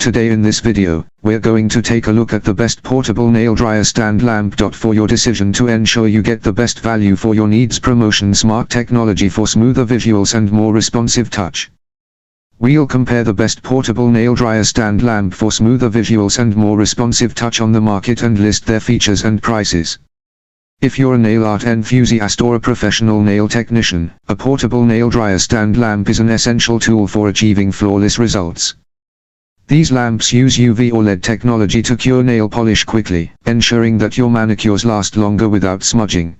Today in this video, we're going to take a look at the best portable nail dryer stand lamp. For your decision to ensure you get the best value for your needs. Promotion: smart technology for smoother visuals and more responsive touch. We'll compare the best portable nail dryer stand lamp for smoother visuals and more responsive touch on the market and list their features and prices. If you're a nail art enthusiast or a professional nail technician, a portable nail dryer stand lamp is an essential tool for achieving flawless results. These lamps use UV or LED technology to cure nail polish quickly, ensuring that your manicures last longer without smudging.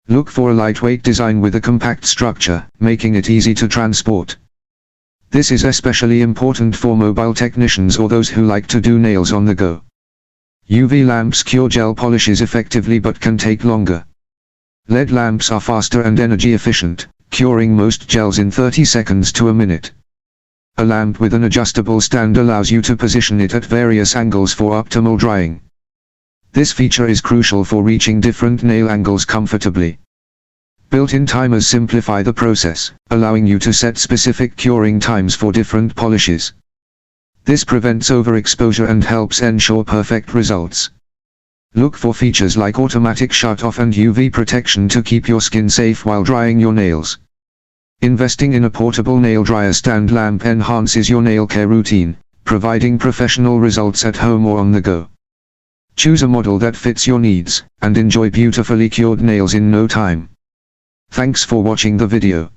Look for a lightweight design with a compact structure, making it easy to transport. This is especially important for mobile technicians or those who like to do nails on the go. UV lamps cure gel polishes effectively but can take longer. LED lamps are faster and energy efficient, curing most gels in 30 seconds to a minute. A lamp with an adjustable stand allows you to position it at various angles for optimal drying. This feature is crucial for reaching different nail angles comfortably. Built-in timers simplify the process, allowing you to set specific curing times for different polishes. This prevents overexposure and helps ensure perfect results. Look for features like automatic shut-off and UV protection to keep your skin safe while drying your nails. Investing in a portable nail dryer stand lamp enhances your nail care routine, providing professional results at home or on the go. Choose a model that fits your needs, and enjoy beautifully cured nails in no time. Thanks for watching the video.